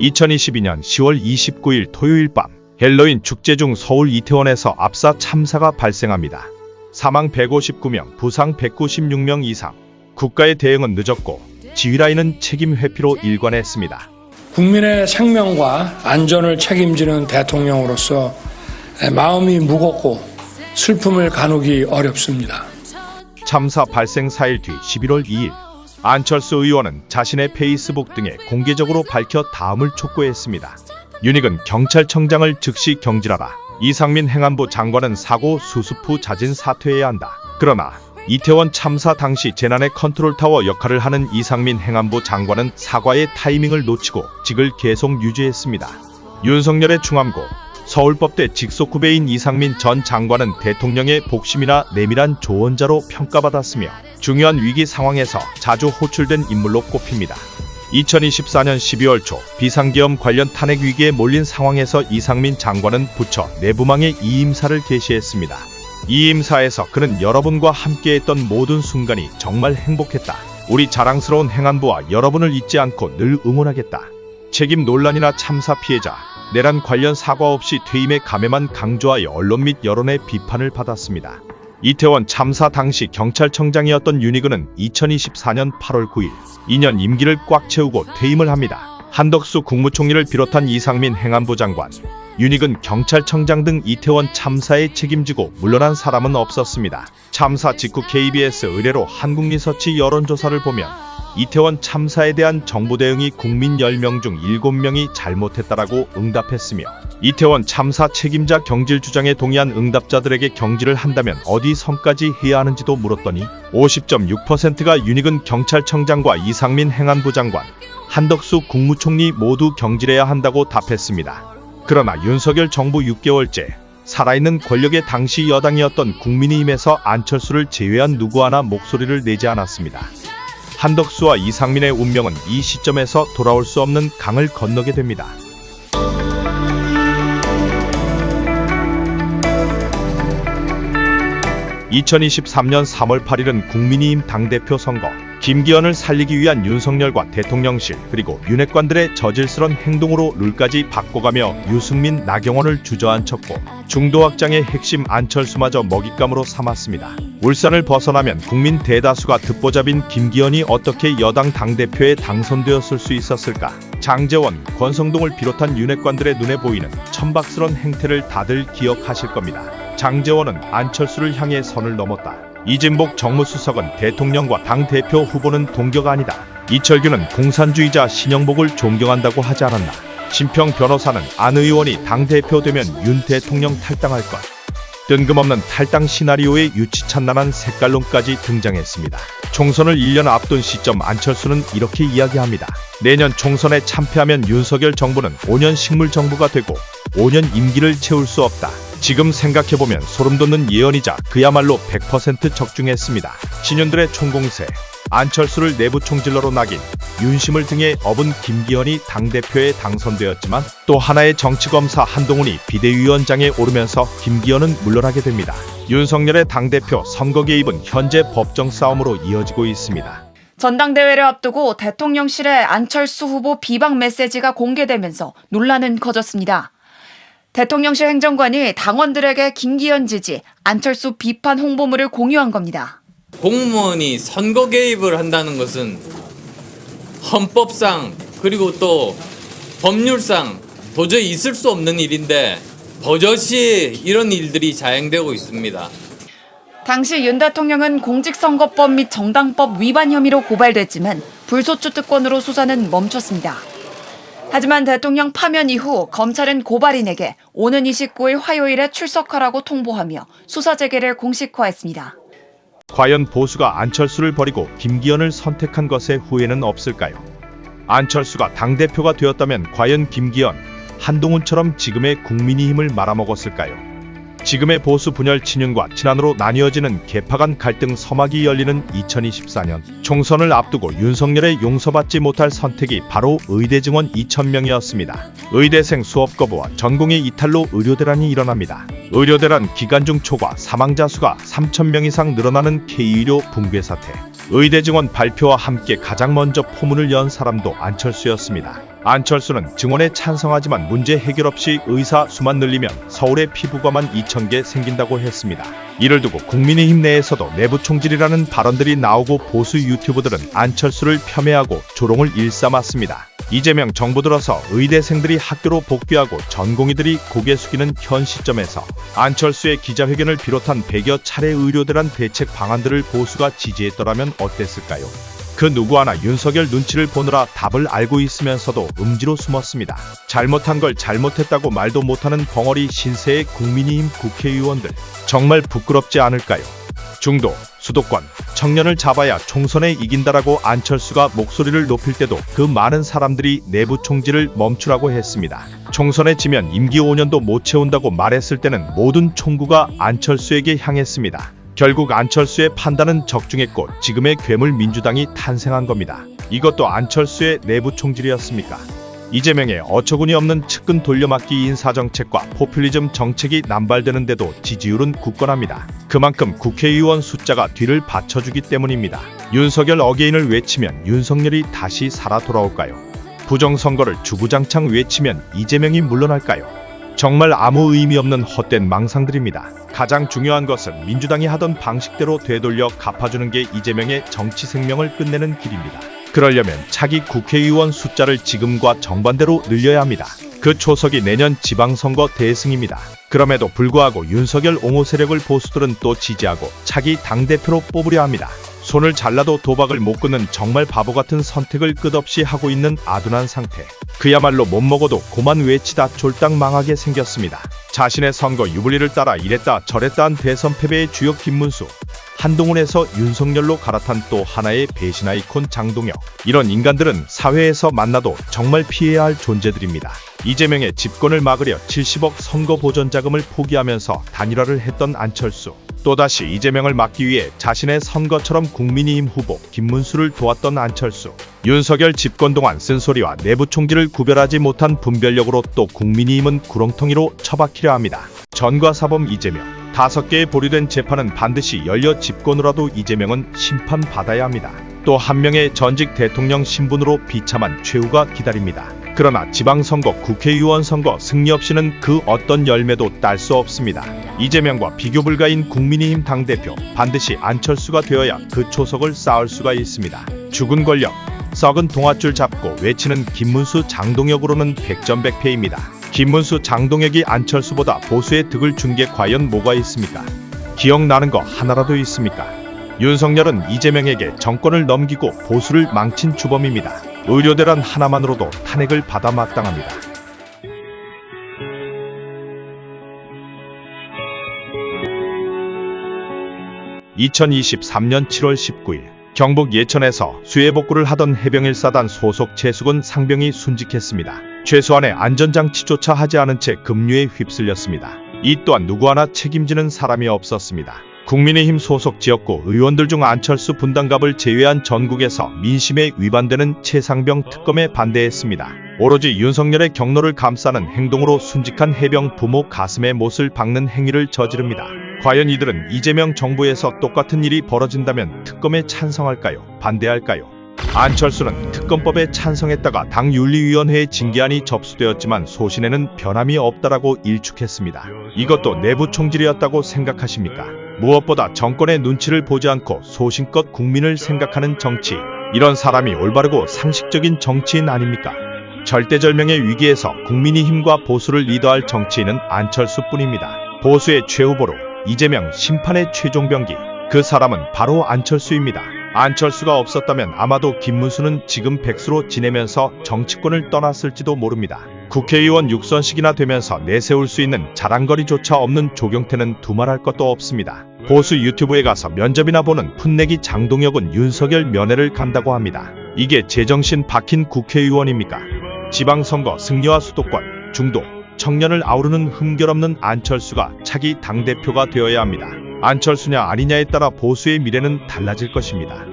2022년 10월 29일 토요일 밤 헬로윈 축제 중 서울 이태원에서 압사 참사가 발생합니다. 사망 159명, 부상 196명 이상. 국가의 대응은 늦었고 지휘라인은 책임 회피로 일관했습니다. 국민의 생명과 안전을 책임지는 대통령으로서 마음이 무겁고 슬픔을 가누기 어렵습니다. 참사 발생 4일 뒤 11월 2일 안철수 의원은 자신의 페이스북 등에 공개적으로 밝혀 다음을 촉구했습니다. 윤익은 경찰청장을 즉시 경질하라. 이상민 행안부 장관은 사고 수습 후 자진 사퇴해야 한다. 그러나 이태원 참사 당시 재난의 컨트롤타워 역할을 하는 이상민 행안부 장관은 사과의 타이밍을 놓치고 직을 계속 유지했습니다. 윤석열의 충암고 서울법대 직속 후배인 이상민 전 장관은 대통령의 복심이나 내밀한 조언자로 평가받았으며 중요한 위기 상황에서 자주 호출된 인물로 꼽힙니다. 2024년 12월 초 비상계엄 관련 탄핵 위기에 몰린 상황에서 이상민 장관은 부처 내부망의 이임사를 게시했습니다. 이임사에서 그는 여러분과 함께했던 모든 순간이 정말 행복했다. 우리 자랑스러운 행안부와 여러분을 잊지 않고 늘 응원하겠다. 책임 논란이나 참사 피해자, 내란 관련 사과 없이 퇴임에 감회만 강조하여 언론 및 여론의 비판을 받았습니다. 이태원 참사 당시 경찰청장이었던 윤익은은 2024년 8월 9일 2년 임기를 꽉 채우고 퇴임을 합니다. 한덕수 국무총리를 비롯한 이상민 행안부 장관, 윤익은 경찰청장 등 이태원 참사에 책임지고 물러난 사람은 없었습니다. 참사 직후 KBS 의뢰로 한국리서치 여론조사를 보면 이태원 참사에 대한 정부 대응이 국민 10명 중 7명이 잘못했다라고 응답했으며 이태원 참사 책임자 경질 주장에 동의한 응답자들에게 경질을 한다면 어디 선까지 해야 하는지도 물었더니 50.6%가 윤익은 경찰청장과 이상민 행안부 장관, 한덕수 국무총리 모두 경질해야 한다고 답했습니다. 그러나 윤석열 정부 6개월째 살아있는 권력의 당시 여당이었던 국민의힘에서 안철수를 제외한 누구 하나 목소리를 내지 않았습니다. 한덕수와 이상민의 운명은 이 시점에서 돌아올 수 없는 강을 건너게 됩니다. (2023년 3월 8일은) 국민의힘 당대표 선거. 김기현을 살리기 위한 윤석열과 대통령실 그리고 윤핵관들의 저질스런 행동으로 룰까지 바꿔가며 유승민, 나경원을 주저앉혔고 중도 확장의 핵심 안철수마저 먹잇감으로 삼았습니다. 울산을 벗어나면 국민 대다수가 듣보잡인 김기현이 어떻게 여당 당대표에 당선되었을 수 있었을까? 장제원, 권성동을 비롯한 윤핵관들의 눈에 보이는 천박스런 행태를 다들 기억하실 겁니다. 장제원은 안철수를 향해 선을 넘었다. 이진복 정무수석은 대통령과 당대표 후보는 동료가 아니다. 이철규는 공산주의자 신영복을 존경한다고 하지 않았나. 심평 변호사는 안 의원이 당대표 되면 윤 대통령 탈당할 것. 뜬금없는 탈당 시나리오에 유치찬란한 색깔론까지 등장했습니다. 총선을 1년 앞둔 시점 안철수는 이렇게 이야기합니다. 내년 총선에 참패하면 윤석열 정부는 5년 식물정부가 되고 5년 임기를 채울 수 없다. 지금 생각해보면 소름돋는 예언이자 그야말로 100% 적중했습니다. 신윤들의 총공세, 안철수를 내부 총질러로 낙인, 윤심을 등에 업은 김기현이 당대표에 당선되었지만 또 하나의 정치검사 한동훈이 비대위원장에 오르면서 김기현은 물러나게 됩니다. 윤석열의 당대표 선거 개입은 현재 법정 싸움으로 이어지고 있습니다. 전당대회를 앞두고 대통령실의 안철수 후보 비방 메시지가 공개되면서 논란은 커졌습니다. 대통령실 행정관이 당원들에게 김기현 지지, 안철수 비판 홍보물을 공유한 겁니다. 공무원이 선거 개입을 한다는 것은 헌법상 그리고 또 법률상 도저히 있을 수 없는 일인데 버젓이 이런 일들이 자행되고 있습니다. 당시 윤 대통령은 공직선거법 및 정당법 위반 혐의로 고발됐지만 불소추 특권으로 수사는 멈췄습니다. 하지만 대통령 파면 이후 검찰은 고발인에게 오는 29일 화요일에 출석하라고 통보하며 수사 재개를 공식화했습니다. 과연 보수가 안철수를 버리고 김기현을 선택한 것에 후회는 없을까요? 안철수가 당대표가 되었다면 과연 김기현, 한동훈처럼 지금의 국민의힘을 말아먹었을까요? 지금의 보수 분열 친윤과 친한으로 나뉘어지는 개파 간 갈등 서막이 열리는 2024년 총선을 앞두고 윤석열의 용서받지 못할 선택이 바로 의대 증원 2,000명이었습니다. 의대생 수업 거부와 전공의 이탈로 의료대란이 일어납니다. 의료대란 기간 중 초과 사망자 수가 3,000명 이상 늘어나는 K의료 붕괴 사태. 의대 증원 발표와 함께 가장 먼저 포문을 연 사람도 안철수였습니다. 안철수는 증원에 찬성하지만 문제 해결 없이 의사 수만 늘리면 서울에 피부과만 2,000개 생긴다고 했습니다. 이를 두고 국민의힘 내에서도 내부 총질이라는 발언들이 나오고 보수 유튜버들은 안철수를 폄훼하고 조롱을 일삼았습니다. 이재명 정부 들어서 의대생들이 학교로 복귀하고 전공의들이 고개 숙이는 현 시점에서 안철수의 기자회견을 비롯한 100여 차례 의료대란 대책 방안들을 보수가 지지했더라면 어땠을까요? 그 누구 하나 윤석열 눈치를 보느라 답을 알고 있으면서도 음지로 숨었습니다. 잘못한 걸 잘못했다고 말도 못하는 벙어리 신세의 국민의힘 국회의원들, 정말 부끄럽지 않을까요? 중도, 수도권, 청년을 잡아야 총선에 이긴다라고 안철수가 목소리를 높일 때도 그 많은 사람들이 내부 총질을 멈추라고 했습니다. 총선에 지면 임기 5년도 못 채운다고 말했을 때는 모든 총구가 안철수에게 향했습니다. 결국 안철수의 판단은 적중했고 지금의 괴물 민주당이 탄생한 겁니다. 이것도 안철수의 내부 총질이었습니까? 이재명의 어처구니 없는 측근 돌려막기 인사정책과 포퓰리즘 정책이 남발되는데도 지지율은 굳건합니다. 그만큼 국회의원 숫자가 뒤를 받쳐주기 때문입니다. 윤석열 어게인을 외치면 윤석열이 다시 살아 돌아올까요? 부정선거를 주구장창 외치면 이재명이 물러날까요? 정말 아무 의미 없는 헛된 망상들입니다. 가장 중요한 것은 민주당이 하던 방식대로 되돌려 갚아주는 게 이재명의 정치 생명을 끝내는 길입니다. 그러려면 차기 국회의원 숫자를 지금과 정반대로 늘려야 합니다. 그 초석이 내년 지방선거 대승입니다. 그럼에도 불구하고 윤석열 옹호 세력을 보수들은 또 지지하고 차기 당대표로 뽑으려 합니다. 손을 잘라도 도박을 못 끊는 정말 바보 같은 선택을 끝없이 하고 있는 아둔한 상태. 그야말로 못 먹어도 고만 외치다 쫄딱 망하게 생겼습니다. 자신의 선거 유불리를 따라 이랬다 저랬다 한 대선 패배의 주역 김문수. 한동훈에서 윤석열로 갈아탄 또 하나의 배신 아이콘 장동혁. 이런 인간들은 사회에서 만나도 정말 피해야 할 존재들입니다. 이재명의 집권을 막으려 70억 선거 보전 자금을 포기하면서 단일화를 했던 안철수. 또다시 이재명을 막기 위해 자신의 선거처럼 국민의힘 후보 김문수를 도왔던 안철수. 윤석열 집권 동안 쓴소리와 내부 총질을 구별하지 못한 분별력으로 또 국민의힘은 구렁텅이로 처박히려 합니다. 전과사범 이재명. 5개의 보류된 재판은 반드시 열려 집권으로라도 이재명은 심판받아야 합니다. 또 한 명의 전직 대통령 신분으로 비참한 최후가 기다립니다. 그러나 지방선거, 국회의원 선거 승리 없이는 그 어떤 열매도 딸 수 없습니다. 이재명과 비교 불가인 국민의힘 당대표, 반드시 안철수가 되어야 그 초석을 쌓을 수가 있습니다. 죽은 권력, 썩은 동아줄 잡고 외치는 김문수 장동혁으로는 백전백패입니다. 김문수 장동혁이 안철수보다 보수의 득을 준 게 과연 뭐가 있습니까? 기억나는 거 하나라도 있습니까? 윤석열은 이재명에게 정권을 넘기고 보수를 망친 주범입니다. 의료대란 하나만으로도 탄핵을 받아 마땅합니다. (2023년 7월 19일) 경북 예천에서 수해복구를 하던 해병1사단 소속 최수근 상병이 순직했습니다. 최소한의 안전장치조차 하지 않은 채 급류에 휩쓸렸습니다. 이 또한 누구 하나 책임지는 사람이 없었습니다. 국민의힘 소속 지역구 의원들 중 안철수 분당갑을 제외한 전국에서 민심에 위반되는 최상병 특검에 반대했습니다. 오로지 윤석열의 경로를 감싸는 행동으로 순직한 해병 부모 가슴에 못을 박는 행위를 저지릅니다. 과연 이들은 이재명 정부에서 똑같은 일이 벌어진다면 특검에 찬성할까요? 반대할까요? 안철수는 특검법에 찬성했다가 당윤리위원회에 징계안이 접수되었지만 소신에는 변함이 없다라고 일축했습니다. 이것도 내부 총질이었다고 생각하십니까? 무엇보다 정권의 눈치를 보지 않고 소신껏 국민을 생각하는 정치, 이런 사람이 올바르고 상식적인 정치인 아닙니까? 절대절명의 위기에서 국민의힘과 보수를 리더할 정치인은 안철수뿐입니다. 보수의 최후보로 이재명 심판의 최종 병기, 그 사람은 바로 안철수입니다. 안철수가 없었다면 아마도 김문수는 지금 백수로 지내면서 정치권을 떠났을지도 모릅니다. 국회의원 6선씩이나 되면서 내세울 수 있는 자랑거리조차 없는 조경태는 두말할 것도 없습니다. 보수 유튜브에 가서 면접이나 보는 풋내기 장동혁은 윤석열 면회를 간다고 합니다. 이게 제정신 박힌 국회의원입니까? 지방선거 승리와 수도권, 중도, 청년을 아우르는 흠결없는 안철수가 차기 당대표가 되어야 합니다. 안철수냐 아니냐에 따라 보수의 미래는 달라질 것입니다.